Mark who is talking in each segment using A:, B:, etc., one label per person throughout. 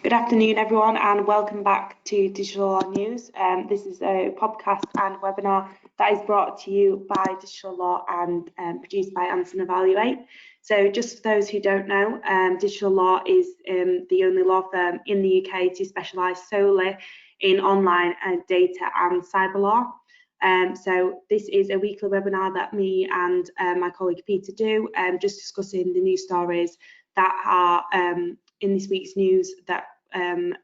A: Good afternoon, everyone, and welcome back to Digital Law News. This is a podcast and webinar that is brought to you by Digital Law and produced by Anson Evaluate. So just for those who don't know, Digital Law is the only law firm in the UK to specialise solely in online data and cyber law. So this is a weekly webinar that me and my colleague Peter do, just discussing the news stories that are in this week's news that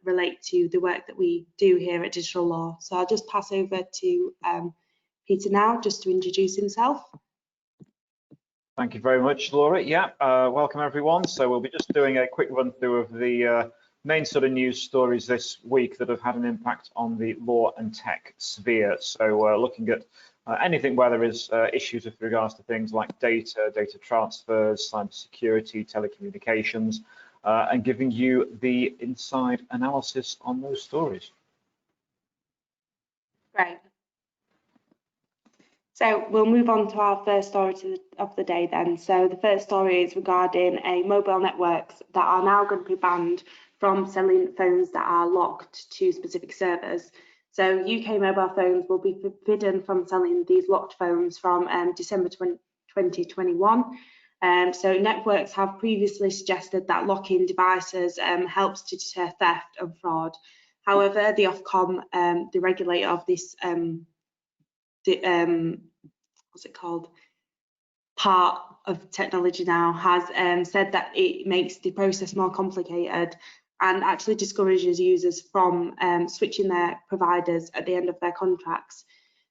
A: relate to the work that we do here at Digital Law. So I'll just pass over to Peter now, just to introduce himself.
B: Thank you very much, Laura. Yeah, welcome everyone. So we'll be just doing a quick run through of the main sort of news stories this week that have had an impact on the law and tech sphere. So looking at anything where there is issues with regards to things like data transfers, cybersecurity, telecommunications, and giving you the inside analysis on those stories.
A: Great. So we'll move on to our first story of the day then. So the first story is regarding mobile networks that are now going to be banned from selling phones that are locked to specific servers. So UK mobile phones will be forbidden from selling these locked phones from December 2021. So networks have previously suggested that locking devices helps to deter theft and fraud. However, the Ofcom, the regulator of this what's it called, part of technology now, has said that it makes the process more complicated and actually discourages users from switching their providers at the end of their contracts.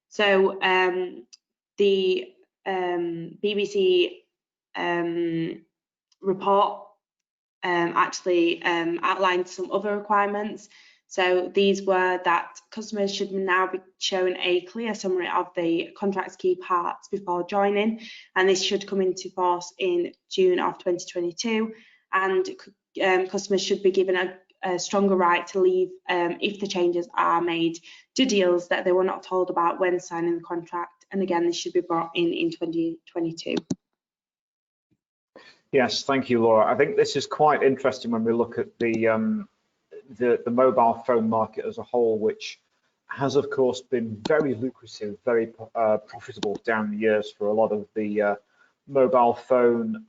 A: So the BBC report actually outlined some other requirements. So these were that customers should now be shown a clear summary of the contract's key parts before joining, and this should come into force in June of 2022. And customers should be given a stronger right to leave if the changes are made to deals that they were not told about when signing the contract. And again, this should be brought in 2022.
B: Yes, thank you, Laura. I think this is quite interesting when we look at the mobile phone market as a whole, which has, of course, been very lucrative, very profitable down the years for a lot of the mobile phone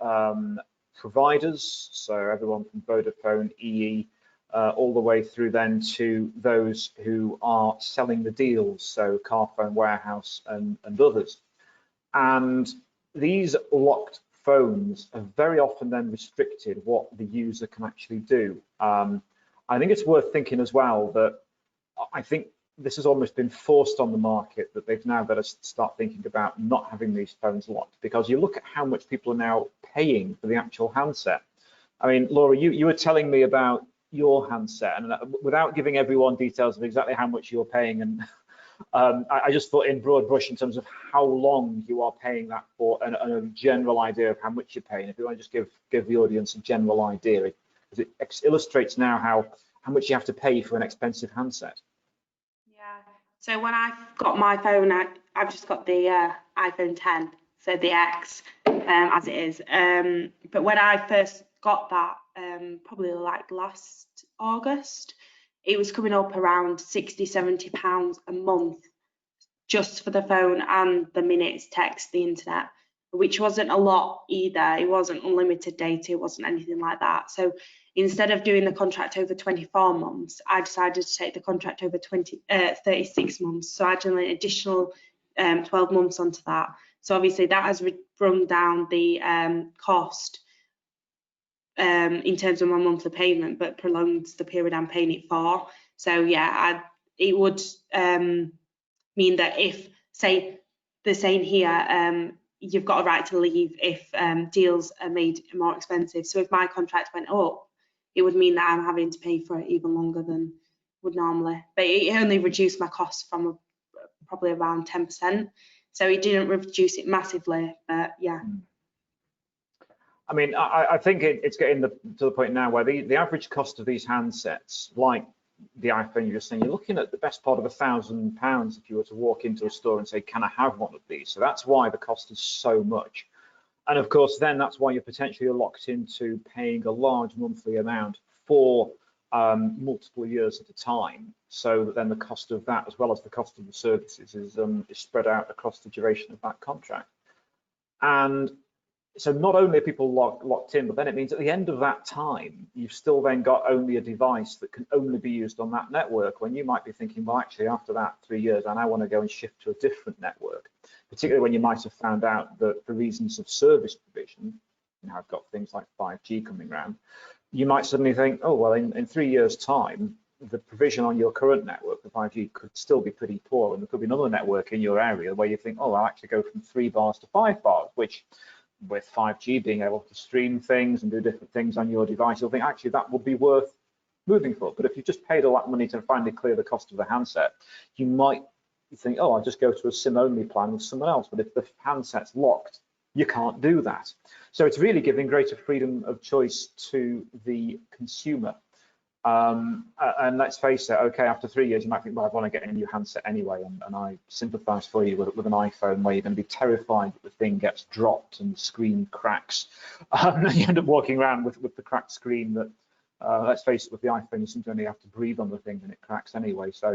B: providers. So everyone from Vodafone, EE, all the way through then to those who are selling the deals, so Carphone Warehouse and others. And these locked phones have very often then restricted what the user can actually do. I think it's worth thinking as well that I think this has almost been forced on the market, that they've now got to start thinking about not having these phones locked, because you look at how much people are now paying for the actual handset. I mean, Laura, you were telling me about your handset, and without giving everyone details of exactly how much you're paying, and I just thought in broad brush in terms of how long you are paying that for, and a general idea of how much you're paying. If you want to just give the audience a general idea, because it illustrates now how much you have to pay for an expensive handset.
A: Yeah, so when I got my phone, I've just got the iPhone 10, so the X as it is. But when I first got that, probably like last August, it was coming up around £60–70 a month just for the phone and the minutes, text, the internet, which wasn't a lot either. It wasn't unlimited data, it wasn't anything like that. So instead of doing the contract over 24 months, I decided to take the contract over 36 months. So I did an additional 12 months onto that. So obviously that has brought down the cost in terms of my monthly payment, but prolongs the period I'm paying it for. So yeah, it would mean that if, say, they're saying here, you've got a right to leave if deals are made more expensive. So if my contract went up, it would mean that I'm having to pay for it even longer than would normally. But it only reduced my costs from probably around 10%. So it didn't reduce it massively, but yeah.
B: I mean, I think it's getting to the point now where the average cost of these handsets, like the iPhone you're just saying, you're looking at the best part of £1,000 if you were to walk into a store and say, can I have one of these? So that's why the cost is so much. And of course, then that's why you're potentially locked into paying a large monthly amount for multiple years at a time, so that then the cost of that, as well as the cost of the services, is spread out across the duration of that contract. And so not only are people locked in, but then it means at the end of that time, you've still then got only a device that can only be used on that network, when you might be thinking, well, actually, after that 3 years, I now want to go and shift to a different network, particularly when you might have found out that for reasons of service provision, you know, I've got things like 5G coming around, you might suddenly think, oh, well, in 3 years' time, the provision on your current network, the 5G, could still be pretty poor, and there could be another network in your area where you think, oh, I'll actually go from 3 bars to 5 bars, which with 5G being able to stream things and do different things on your device, you'll think actually that would be worth moving for. But if you just paid all that money to finally clear the cost of the handset, you might think, oh, I'll just go to a SIM-only plan with someone else. But if the handset's locked, you can't do that. So it's really giving greater freedom of choice to the consumer. And let's face it, okay, after 3 years, you might think, well, I want to get a new handset anyway. And I sympathize for you with an iPhone where you're going to be terrified that the thing gets dropped and the screen cracks. And you end up walking around with the cracked screen that, let's face it, with the iPhone, you simply only have to breathe on the thing and it cracks anyway. So,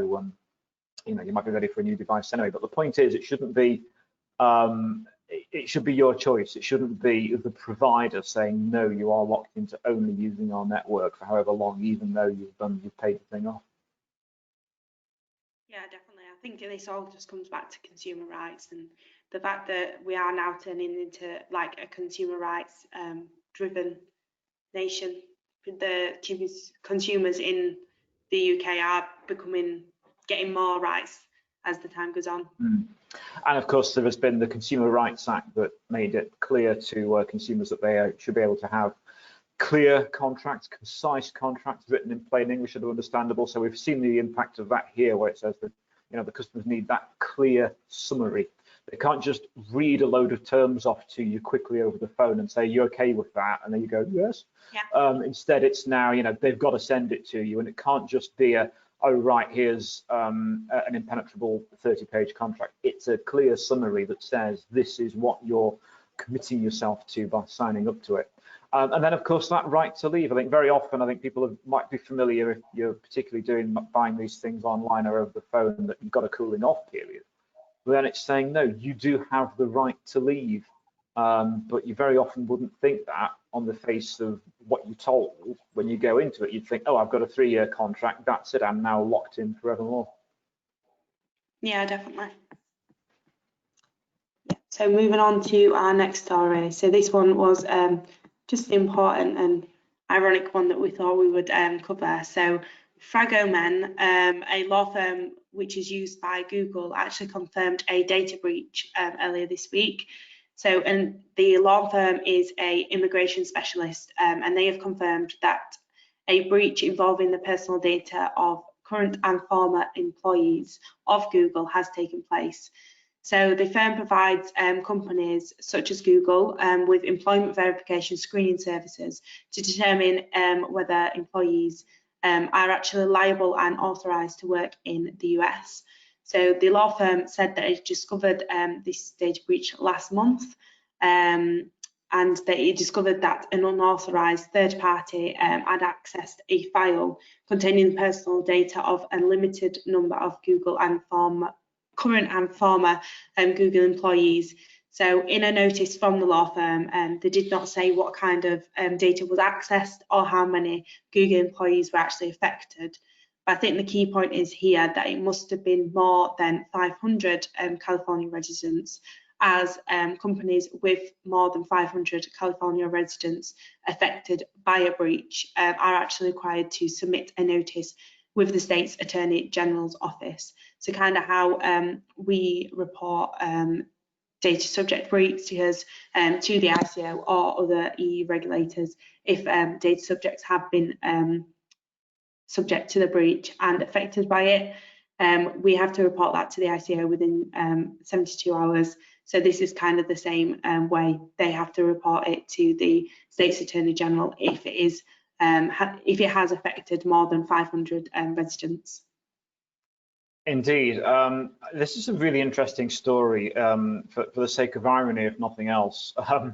B: you know, you might be ready for a new device anyway. But the point is, it shouldn't be, it should be your choice. It shouldn't be the provider saying, no, you are locked into only using our network for however long, even though you've paid the thing off.
A: Yeah, definitely. I think this all just comes back to consumer rights and the fact that we are now turning into like a consumer rights driven nation. The consumers in the UK are getting more rights as the time goes on.
B: And of course, there has been the Consumer Rights Act that made it clear to consumers that they should be able to have clear contracts, concise contracts written in plain English that are understandable. So we've seen the impact of that here, where it says that, you know, the customers need that clear summary. They can't just read a load of terms off to you quickly over the phone and say, you're okay with that? And then you go, yes. Yeah. Instead, it's now, you know, they've got to send it to you, and it can't just be a, oh, right, here's an impenetrable 30-page contract. It's a clear summary that says this is what you're committing yourself to by signing up to it. And then, of course, that right to leave. I think very often, I think people might be familiar, if you're particularly buying these things online or over the phone, that you've got a cooling off period. But then it's saying, no, you do have the right to leave. But you very often wouldn't think that on the face of what you're told. When you go into it, you'd think, oh, I've got a 3-year contract, that's it, I'm now locked in forevermore.
A: Yeah, definitely. So moving on to our next story. So this one was just an important and ironic one that we thought we would cover. So Fragomen, a law firm which is used by Google, actually confirmed a data breach earlier this week. So, and the law firm is a immigration specialist, and they have confirmed that a breach involving the personal data of current and former employees of Google has taken place. So the firm provides companies such as Google with employment verification screening services to determine whether employees are actually liable and authorised to work in the US. So the law firm said that it discovered this data breach last month, and that it discovered that an unauthorised third party had accessed a file containing the personal data of a limited number of Google and current and former Google employees. So in a notice from the law firm, they did not say what kind of data was accessed or how many Google employees were actually affected. But I think the key point is here that it must have been more than 500 California residents, as companies with more than 500 California residents affected by a breach are actually required to submit a notice with the state's Attorney General's office. So kind of how we report data subject breaches to the ICO or other EU regulators if data subjects have been subject to the breach and affected by it. We have to report that to the ICO within 72 hours. So this is kind of the same way. They have to report it to the state's Attorney General if it is if it has affected more than 500 residents.
B: Indeed. This is a really interesting story for the sake of irony, if nothing else. I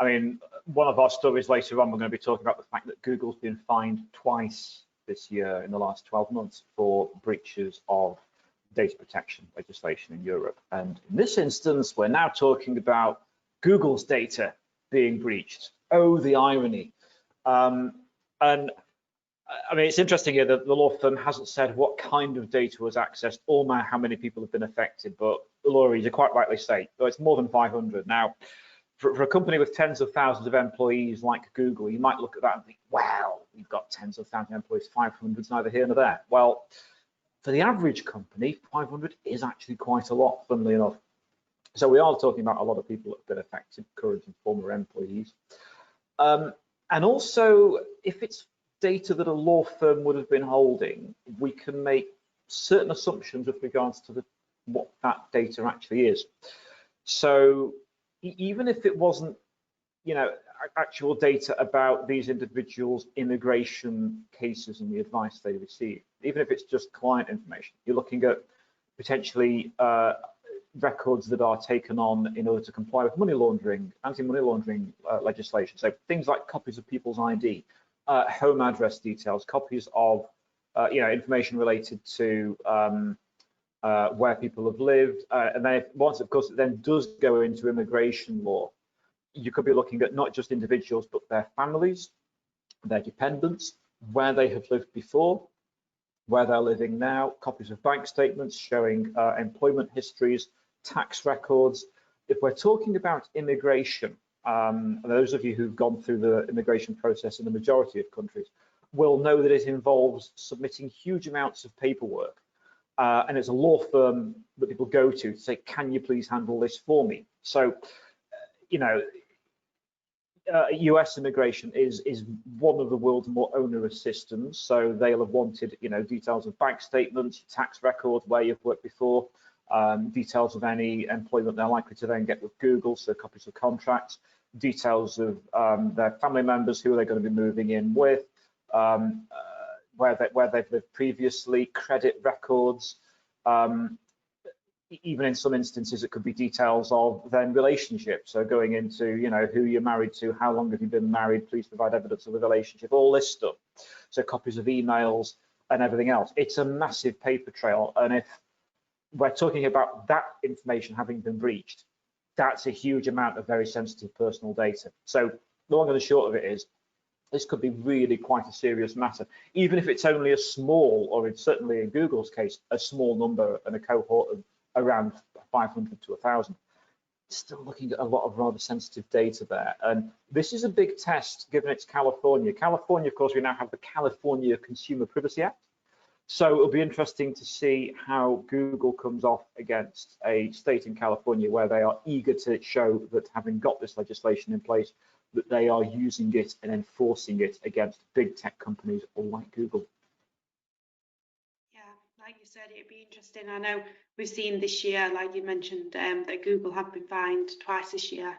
B: mean, one of our stories later on, we're going to be talking about the fact that Google's been fined twice this year in the last 12 months for breaches of data protection legislation in Europe. And in this instance, we're now talking about Google's data being breached. Oh, the irony. And I mean, it's interesting here that the law firm hasn't said what kind of data was accessed or how many people have been affected, but the lawyers are quite rightly say, oh, it's more than 500. Now, for a company with tens of thousands of employees like Google, you might look at that and think, wow, we've got tens of thousands of employees, 500 is neither here nor there. Well, for the average company, 500 is actually quite a lot, funnily enough. So we are talking about a lot of people that have been affected, current and former employees. And also, if it's data that a law firm would have been holding, we can make certain assumptions with regards to what that data actually is. So even if it wasn't, you know, actual data about these individuals' immigration cases and the advice they received, even if it's just client information, you're looking at potentially records that are taken on in order to comply with money laundering, anti-money laundering legislation. So things like copies of people's ID, home address details, copies of you know, information related to where people have lived, and then once, of course, it then does go into immigration law, you could be looking at not just individuals but their families, their dependents, where they have lived before, where they're living now, copies of bank statements showing employment histories, tax records. If we're talking about immigration, and those of you who've gone through the immigration process in the majority of countries will know that it involves submitting huge amounts of paperwork. And it's a law firm that people go to say, can you please handle this for me? So, you know, US immigration is one of the world's more onerous systems. So they'll have wanted, you know, details of bank statements, tax records, where you've worked before, details of any employment they're likely to then get with Google, so copies of contracts, details of their family members, who are they going to be moving in with, where they've lived previously, credit records. Even in some instances, it could be details of then relationships. So going into, you know, who you're married to, how long have you been married, please provide evidence of the relationship, all this stuff. So copies of emails and everything else. It's a massive paper trail. And if we're talking about that information having been breached, that's a huge amount of very sensitive personal data. So the long and the short of it is, this could be really quite a serious matter, even if it's only a small, or it's certainly in Google's case, a small number and a cohort of around 500 to 1,000. Still looking at a lot of rather sensitive data there. And this is a big test, given it's California. California, of course, we now have the California Consumer Privacy Act. So it'll be interesting to see how Google comes off against a state in California where they are eager to show that, having got this legislation in place, that they are using it and enforcing it against big tech companies like Google.
A: Yeah, like you said, it'd be interesting. I know we've seen this year, like you mentioned, that Google have been fined twice this year,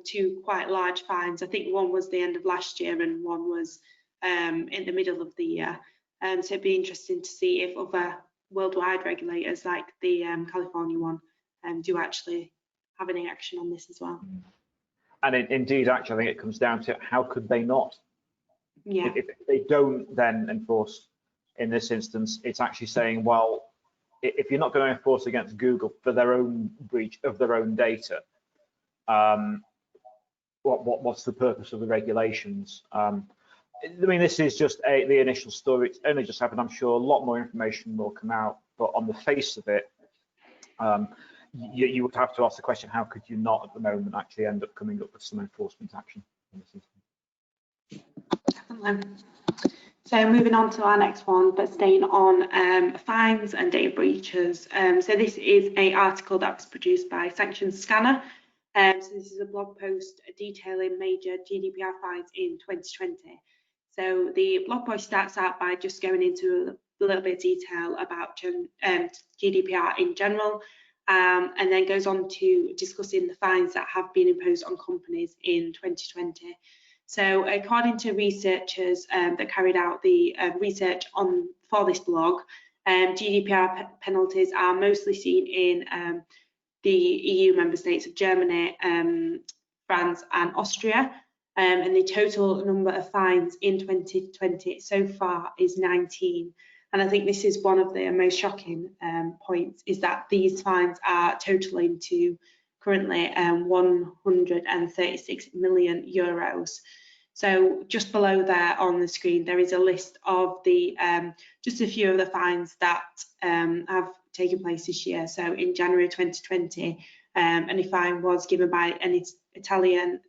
A: two quite large fines. I think one was the end of last year and one was in the middle of the year. So it'd be interesting to see if other worldwide regulators like the California one do actually have any action on this as well.
B: And indeed, actually, I think it comes down to how could they not?
A: Yeah.
B: If they don't then enforce in this instance, it's actually saying, well, if you're not going to enforce against Google for their own breach of their own data, what's the purpose of the regulations? I mean, this is just the initial story. It's only just happened. I'm sure a lot more information will come out, but on the face of it, you would have to ask the question, how could you not at the moment actually end up coming up with some enforcement action in this instance?
A: Definitely. So moving on to our next one, but staying on fines and data breaches. So this is an article that was produced by Sanctions Scanner. So this is a blog post detailing major GDPR fines in 2020. So the blog post starts out by just going into a little bit of detail about GDPR in general, and then goes on to discussing the fines that have been imposed on companies in 2020. So according to researchers that carried out the research for this blog, GDPR penalties are mostly seen in the EU member states of Germany, France and Austria. and the total number of fines in 2020 so far is 19. And I think this is one of the most shocking points, is that these fines are totaling to currently 136 million euros. So just below there on the screen, there is a list of the just a few of the fines that have taken place this year. So in January 2020, a fine was given by the Italian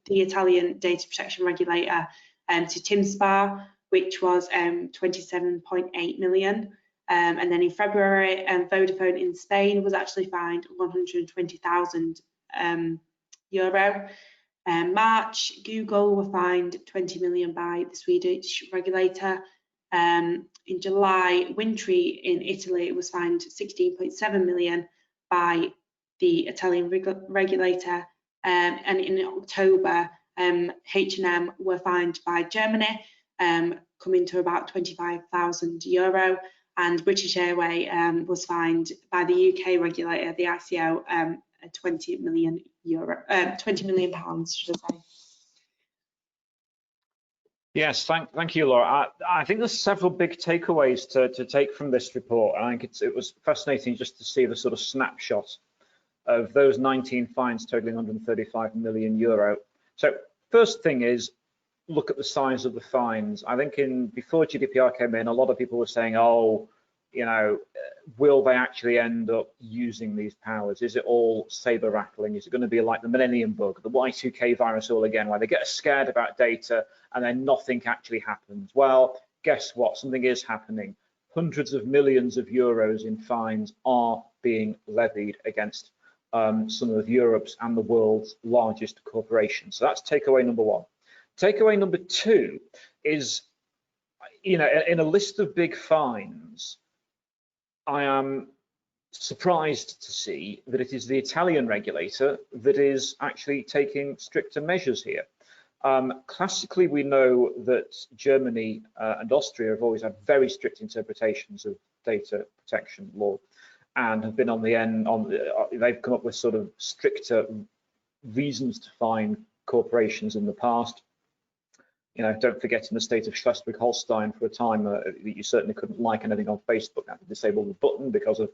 A: data protection regulator to TimSpar, which was 27.8 million. And then in February, Vodafone in Spain was actually fined 120,000 euro. March, Google were fined 20 million by the Swedish regulator. In July, Windtree in Italy was fined 16.7 million by the Italian regulator. And in October, H&M were fined by Germany, coming to about 25,000 euro. And British Airways was fined by the UK regulator, the ICO, 20 million pounds, should I say.
B: Yes, thank you, Laura. I think there's several big takeaways to take from this report. I think it was fascinating just to see the sort of snapshot of those 19 fines totaling 135 million euro. So first thing is, look at the size of the fines. I think before GDPR came in, a lot of people were saying, oh, you know, will they actually end up using these powers? Is it all saber rattling? Is it going to be like the Millennium Bug, the Y2K virus all again, where they get scared about data and then nothing actually happens? Well, guess what? Something is happening. Hundreds of millions of euros in fines are being levied against some of Europe's and the world's largest corporations. So that's takeaway number one. Takeaway number two is, you know, in a list of big fines, I am surprised to see that it is the Italian regulator that is actually taking stricter measures here. Classically, we know that Germany and Austria have always had very strict interpretations of data protection law and have been on the end, they've come up with sort of stricter reasons to fine corporations in the past. You know, don't forget in the state of Schleswig-Holstein for a time you certainly couldn't like anything on Facebook. You had to disable the button because of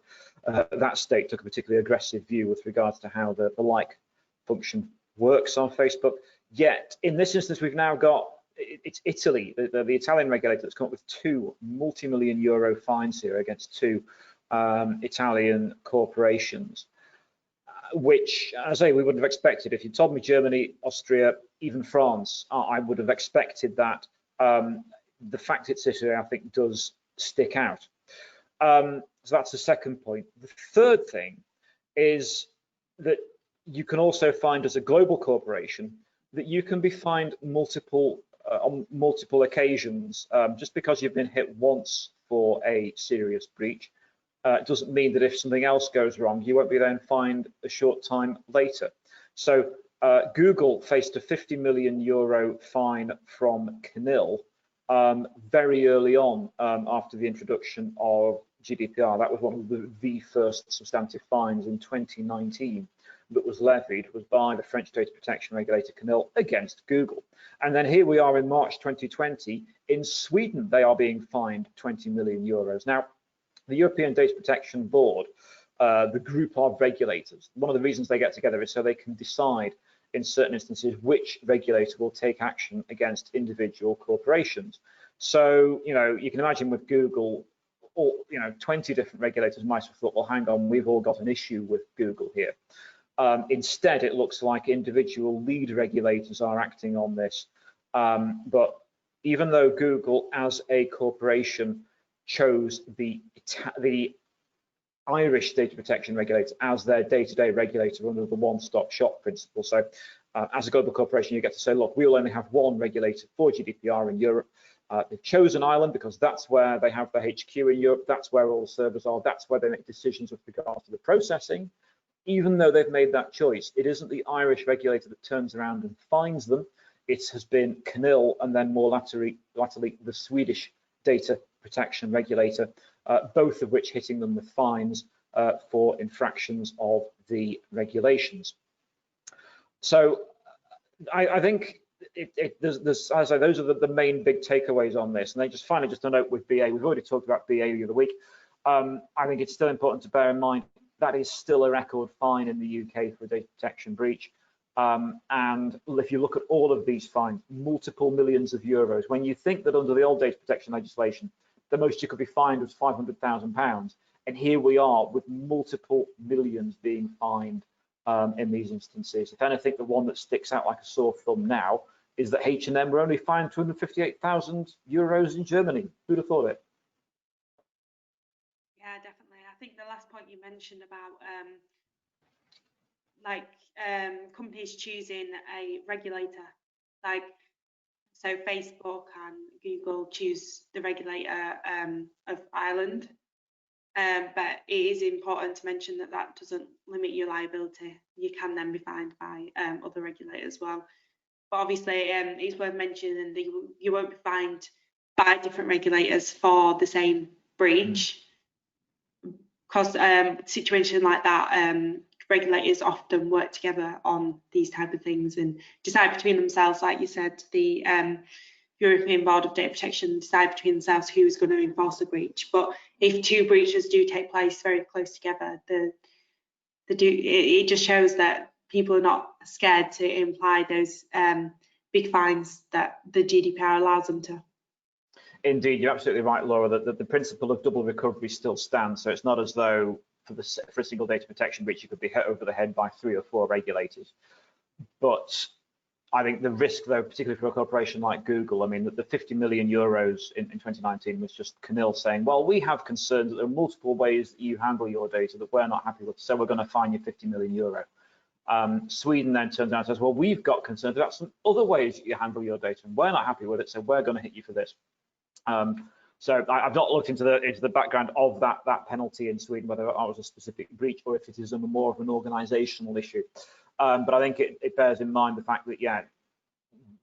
B: that state took a particularly aggressive view with regards to how the like function works on Facebook. Yet in this instance, we've now got, it's Italy, the Italian regulator that's come up with two multi-million euro fines here against two Italian corporations, which, as I say, we wouldn't have expected. If you told me Germany, Austria, even France, I would have expected that. The fact it's Italy, I think, does stick out. So that's the second point. The third thing is that you can also find, as a global corporation, that you can be fined on multiple occasions. Just because you've been hit once for a serious breach, it doesn't mean that if something else goes wrong, you won't be then fined a short time later. So Google faced a 50 million euro fine from CNIL very early on after the introduction of GDPR. That was one of the first substantive fines in 2019 that was levied, was by the French data protection regulator CNIL against Google. And then here we are in March 2020. In Sweden, they are being fined 20 million euros. Now, the European Data Protection Board, the group of regulators, one of the reasons they get together is so they can decide in certain instances which regulator will take action against individual corporations. So, you know, you can imagine with Google, 20 different regulators might have thought, well, hang on, we've all got an issue with Google here. Instead, it looks like individual lead regulators are acting on this. But even though Google as a corporation chose the Irish data protection regulator as their day-to-day regulator under the one-stop shop principle. So as a global corporation, you get to say, look, we will only have one regulator for GDPR in Europe. They've chosen Ireland because that's where they have the HQ in Europe. That's where all the servers are. That's where they make decisions with regard to the processing. Even though they've made that choice, it isn't the Irish regulator that turns around and fines them. It has been CNIL and then more latterly the Swedish data protection regulator, both of which hitting them with fines for infractions of the regulations. So I think as I say, those are the main big takeaways on this. And they just finally, just a note with BA, we've already talked about BA the other week. I think it's still important to bear in mind that is still a record fine in the UK for a data protection breach. And if you look at all of these fines, multiple millions of euros, when you think that under the old data protection legislation, the most you could be fined was £500,000. And here we are with multiple millions being fined in these instances. If anything, the one that sticks out like a sore thumb now is that H&M were only fined €258,000 in Germany. Who'd have thought it?
A: Yeah, definitely. I think the last point you mentioned about companies choosing a regulator, like so Facebook and Google choose the regulator of Ireland. But it is important to mention that that doesn't limit your liability. You can then be fined by other regulators as well. But obviously, it's worth mentioning that you won't be fined by different regulators for the same breach. Because situation like that, regulators often work together on these type of things and decide between themselves. Like you said, the European Board of Data Protection decide between themselves who's going to enforce the breach. But if two breaches do take place very close together, it just shows that people are not scared to imply those big fines that the GDPR allows them to.
B: Indeed, you're absolutely right, Laura, that the principle of double recovery still stands. So it's not as though for a single data protection breach, you could be hit over the head by 3 or 4 regulators. But I think the risk, though, particularly for a corporation like Google, I mean, the 50 million euros in 2019 was just Canil saying, well, we have concerns that there are multiple ways that you handle your data that we're not happy with, so we're going to fine you 50 million euro. Sweden then turns around and says, well, we've got concerns about some other ways that you handle your data, and we're not happy with it, so we're going to hit you for this. So I've not looked into the background of that penalty in Sweden, whether it was a specific breach or if it is more of an organizational issue. But I think it bears in mind the fact that, yeah,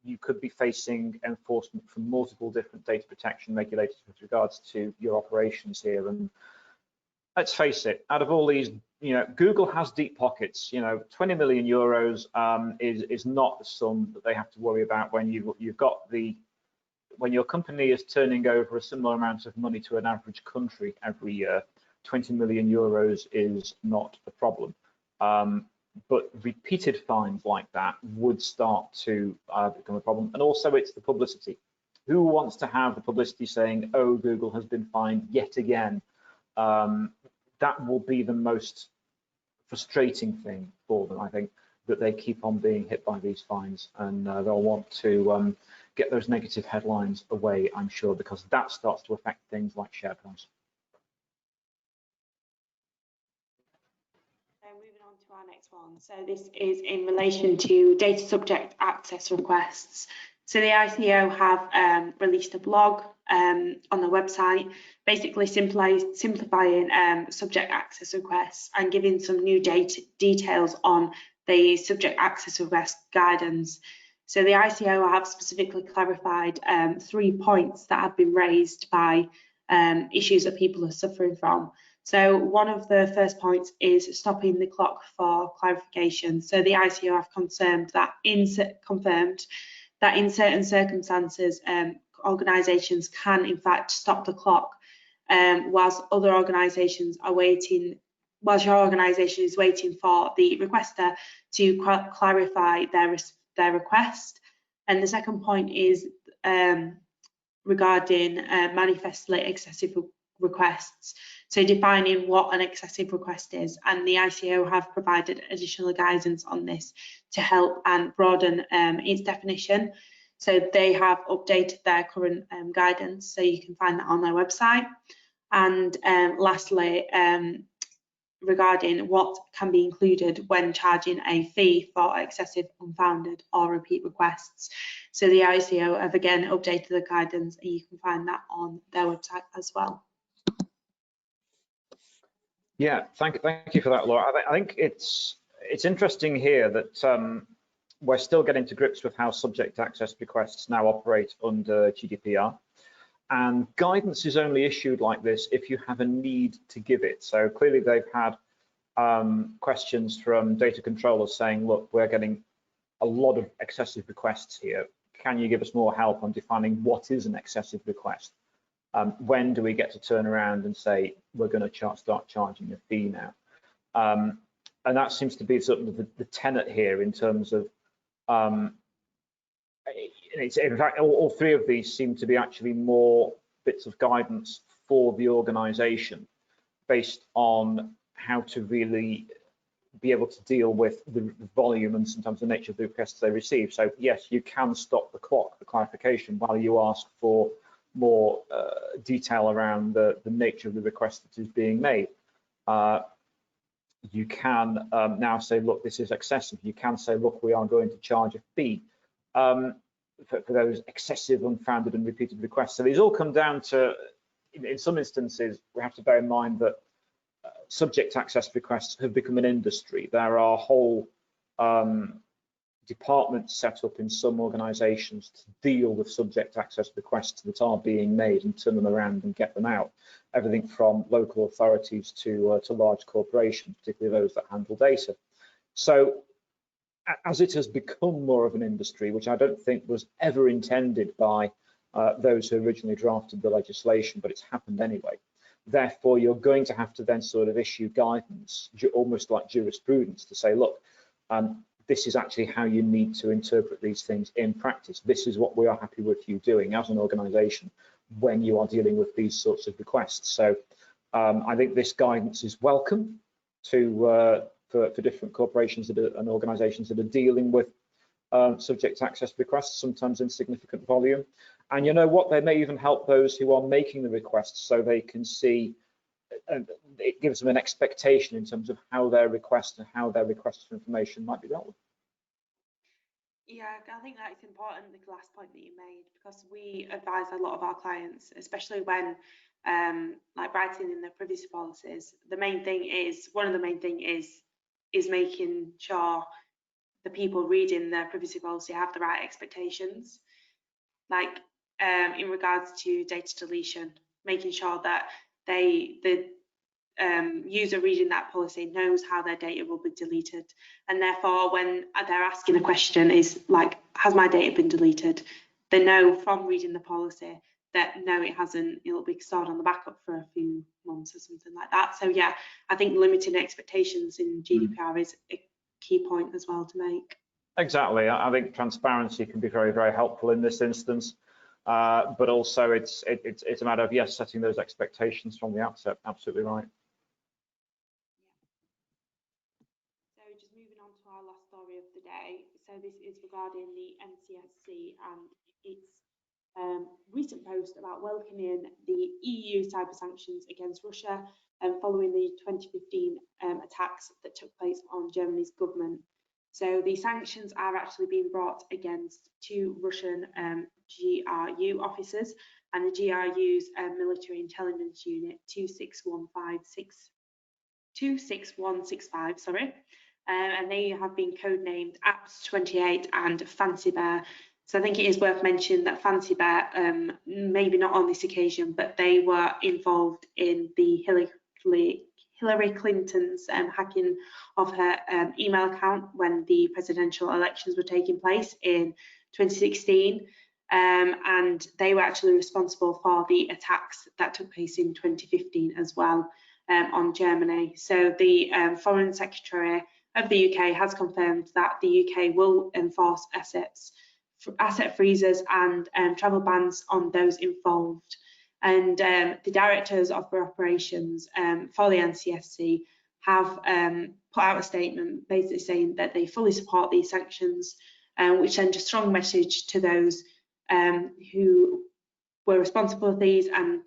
B: you could be facing enforcement from multiple different data protection regulators with regards to your operations here. And let's face it, out of all these, Google has deep pockets. 20 million euros is not the sum that they have to worry about when when your company is turning over a similar amount of money to an average country every year. 20 million euros is not a problem. But repeated fines like that would start to become a problem. And also it's the publicity. Who wants to have the publicity saying, oh, Google has been fined yet again? That will be the most frustrating thing for them, I think, that they keep on being hit by these fines, and they'll want to get those negative headlines away, I'm sure, because that starts to affect things like share price.
A: Moving on to our next one. So this is in relation to data subject access requests. So the ICO have released a blog on the website, basically simplifying subject access requests and giving some new details on the subject access request guidance. So the ICO have specifically clarified 3 points that have been raised by issues that people are suffering from. So one of the first points is stopping the clock for clarification. So the ICO have confirmed that in certain circumstances, organisations can in fact stop the clock whilst other organisations are waiting, whilst your organisation is waiting for the requester to clarify their request. And the second point is regarding manifestly excessive requests. So defining what an excessive request is, and the ICO have provided additional guidance on this to help and broaden its definition. So they have updated their current guidance, so you can find that on their website. And lastly, regarding what can be included when charging a fee for excessive, unfounded or repeat requests. So the ICO have again updated the guidance, and you can find that on their website as well.
B: Yeah, thank you for that, Laura. I think it's interesting here that we're still getting to grips with how subject access requests now operate under GDPR. And guidance is only issued like this if you have a need to give it. So clearly they've had questions from data controllers saying, look, we're getting a lot of excessive requests here. Can you give us more help on defining what is an excessive request? When do we get to turn around and say we're going to start charging a fee now? And that seems to be sort of the tenet here in terms of, in fact, all three of these seem to be actually more bits of guidance for the organisation based on how to really be able to deal with the volume and sometimes the nature of the requests they receive. So yes, you can stop the clock, the clarification, while you ask for more detail around the nature of the request that is being made. You can now say, look, this is excessive. You can say, look, we are going to charge a fee for those excessive, unfounded and repeated requests. So these all come down to, in some instances, we have to bear in mind that subject access requests have become an industry. There are whole departments set up in some organisations to deal with subject access requests that are being made and turn them around and get them out. Everything from local authorities to large corporations, particularly those that handle data. So as it has become more of an industry, which I don't think was ever intended by those who originally drafted the legislation, but it's happened anyway. Therefore, you're going to have to then sort of issue guidance, almost like jurisprudence, to say, look, this is actually how you need to interpret these things in practice. This is what we are happy with you doing as an organisation when you are dealing with these sorts of requests. So I think this guidance is welcome to for different corporations and organisations that are dealing with subject access requests, sometimes in significant volume. And you know what, they may even help those who are making the requests so they can see, and it gives them an expectation in terms of how their request and how their requests for information might be dealt with.
A: Yeah, I think that it's important, the last point that you made, because we advise a lot of our clients, especially when like writing in their privacy policies, one of the main thing is making sure the people reading their privacy policy have the right expectations. Like in regards to data deletion, making sure that the user reading that policy knows how their data will be deleted, and therefore when they're asking a question is like, has my data been deleted, they know from reading the policy that no, it hasn't. It'll be stored on the backup for a few months or something like that. So yeah, I think limiting expectations in GDPR is a key point as well to make.
B: Exactly. I think transparency can be very, very helpful in this instance, but also it's a matter of, yes, setting those expectations from the outset. Absolutely right.
A: So just moving on to our last story of the day. So this is regarding the NCSC and its recent post about welcoming the EU cyber sanctions against Russia following the 2015 attacks that took place on Germany's government. So the sanctions are actually being brought against two Russian GRU officers and the GRU's military intelligence unit 26165, sorry, and they have been codenamed Apps 28 and Fancy Bear. So I think it is worth mentioning that Fancy Bear, maybe not on this occasion, but they were involved in the Hillary Clinton's hacking of her email account when the presidential elections were taking place in 2016. And they were actually responsible for the attacks that took place in 2015 as well on Germany. So the Foreign Secretary of the UK has confirmed that the UK will enforce asset freezes and travel bans on those involved. And the directors of operations for the NCSC have put out a statement basically saying that they fully support these sanctions, which send a strong message to those who were responsible for these, and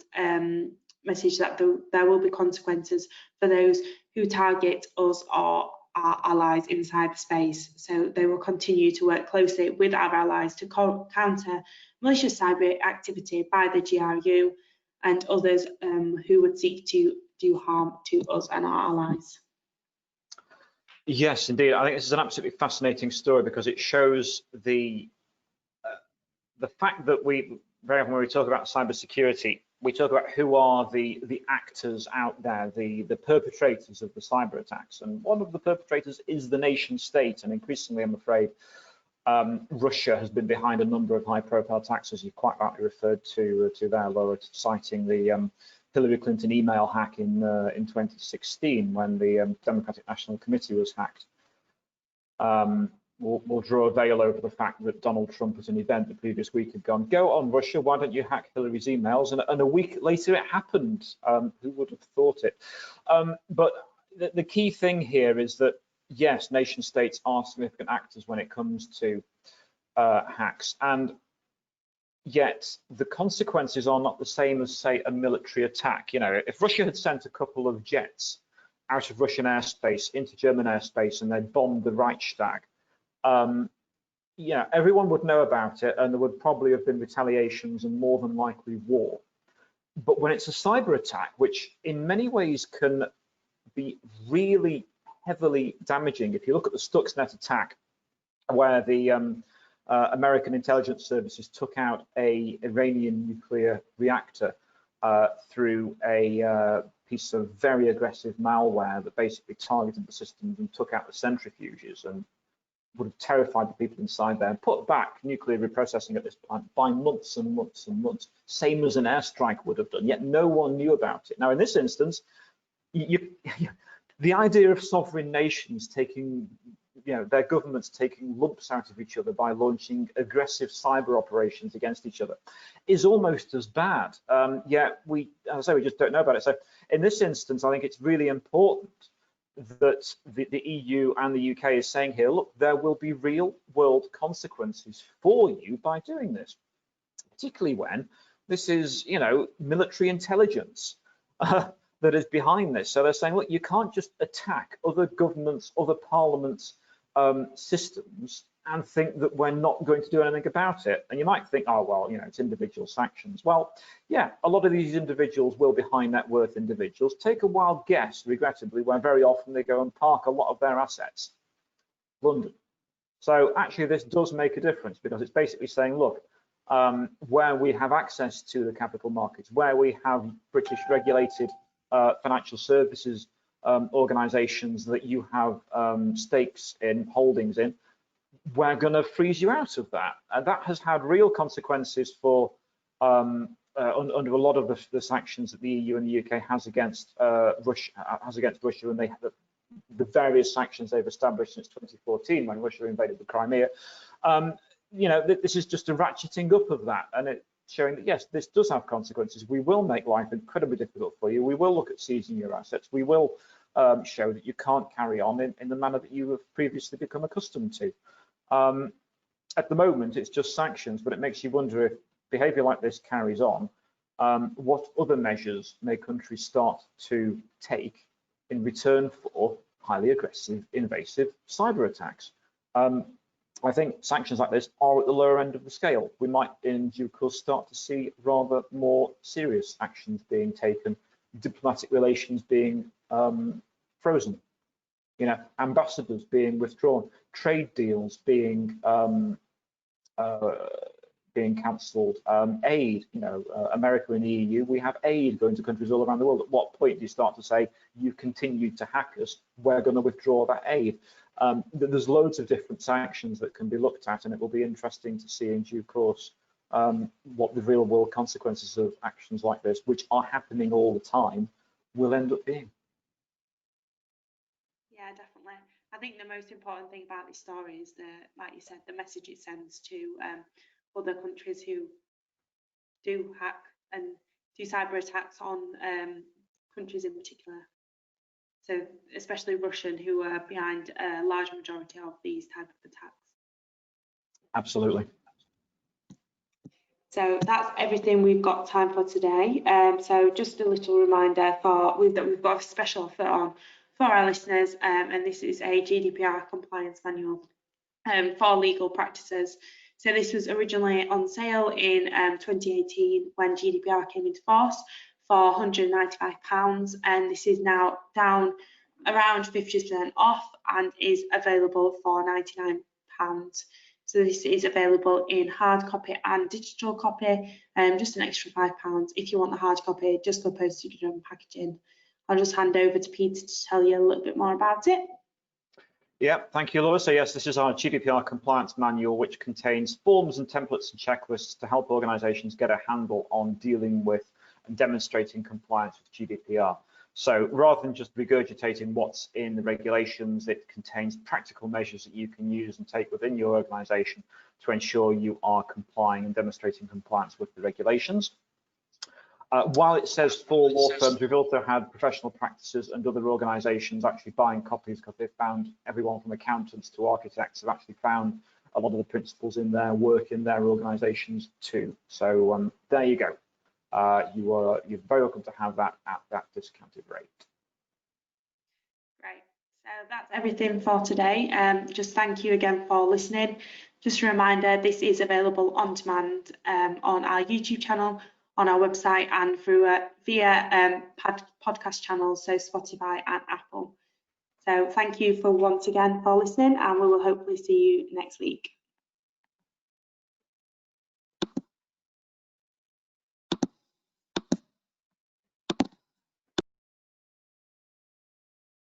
A: message that there will be consequences for those who target us or our allies in cyberspace. So they will continue to work closely with our allies to counter malicious cyber activity by the GRU and others who would seek to do harm to us and our allies.
B: Yes, indeed. I think this is an absolutely fascinating story because it shows the fact that very often when we talk about cybersecurity, we talk about who are the actors out there, the perpetrators of the cyber attacks. And one of the perpetrators is the nation state. And increasingly, I'm afraid, Russia has been behind a number of high-profile attacks, as you quite rightly referred to there, Laura, citing the Hillary Clinton email hack in 2016 when the Democratic National Committee was hacked. We'll draw a veil over the fact that Donald Trump at an event the previous week had gone, "Go on, Russia, why don't you hack Hillary's emails?" And a week later it happened. Who would have thought it? But the key thing here is that, yes, nation states are significant actors when it comes to hacks, and yet the consequences are not the same as, say, a military attack. You know, if Russia had sent a couple of jets out of Russian airspace into German airspace and they'd bombed the Reichstag, yeah, everyone would know about it, and there would probably have been retaliations and more than likely war. But when it's a cyber attack, which in many ways can be really heavily damaging, if you look at the Stuxnet attack, where the American intelligence services took out a Iranian nuclear reactor through a piece of very aggressive malware that basically targeted the systems and took out the centrifuges and would have terrified the people inside there and put back nuclear reprocessing at this plant by months and months and months, same as an airstrike would have done, yet no one knew about it. Now, in this instance, the idea of sovereign nations taking, their governments taking lumps out of each other by launching aggressive cyber operations against each other is almost as bad. Yet we just don't know about it. So in this instance, I think it's really important that the EU and the UK is saying here, look, there will be real world consequences for you by doing this, particularly when this is, military intelligence that is behind this. So they're saying, look, you can't just attack other governments, other parliaments' systems and think that we're not going to do anything about it. And you might think, oh, well, it's individual sanctions. Well, yeah, a lot of these individuals will be high net worth individuals. Take a wild guess, regrettably, where very often they go and park a lot of their assets, London. So actually, this does make a difference because it's basically saying, look, where we have access to the capital markets, where we have British regulated financial services organizations that you have stakes in, holdings in, we're going to freeze you out of that. And that has had real consequences for under a lot of the sanctions that the EU and the UK has against Russia, and they have the various sanctions they've established since 2014 when Russia invaded the Crimea. This is just a ratcheting up of that, and it's showing that yes, this does have consequences. We will make life incredibly difficult for you. We will look at seizing your assets. We will show that you can't carry on in the manner that you have previously become accustomed to. At the moment, it's just sanctions, but it makes you wonder if behaviour like this carries on, what other measures may countries start to take in return for highly aggressive, invasive cyber attacks? I think sanctions like this are at the lower end of the scale. We might, in due course, start to see rather more serious actions being taken, diplomatic relations being frozen, ambassadors being withdrawn, trade deals being cancelled, aid, America and the EU, we have aid going to countries all around the world. At what point do you start to say, you continue to hack us, we're going to withdraw that aid? There's loads of different sanctions that can be looked at, and it will be interesting to see in due course what the real world consequences of actions like this, which are happening all the time, will end up being.
A: Yeah, definitely. I think the most important thing about this story is like you said, the message it sends to other countries who do hack and do cyber attacks on countries in particular. So especially Russian, who are behind a large majority of these type of attacks.
B: Absolutely.
A: So that's everything we've got time for today. So just a little reminder that we've got a special offer on for our listeners, and this is a GDPR compliance manual for legal practices. So this was originally on sale in 2018 when GDPR came into force for £195, and this is now down around 50% off and is available for £99. So this is available in hard copy and digital copy, just an extra £5. If you want the hard copy, just for postage and packaging. I'll just hand over to Peter to tell you a little bit more about it.
B: Yeah, thank you, Laura. So yes, this is our GDPR compliance manual, which contains forms and templates and checklists to help organizations get a handle on dealing with and demonstrating compliance with GDPR. So rather than just regurgitating what's in the regulations, it contains practical measures that you can use and take within your organization to ensure you are complying and demonstrating compliance with the regulations. While it says for law firms, we've also had professional practices and other organisations actually buying copies because they've found everyone from accountants to architects have actually found a lot of the principles in their work in their organisations too. So there you go. You're very welcome to have that at that discounted rate.
A: Great. So that's everything for today. Just thank you again for listening. Just a reminder, this is available on demand on our YouTube channel, on our website, and through via podcast channels, so Spotify and Apple. So thank you for once again for listening, and we will hopefully see you next week.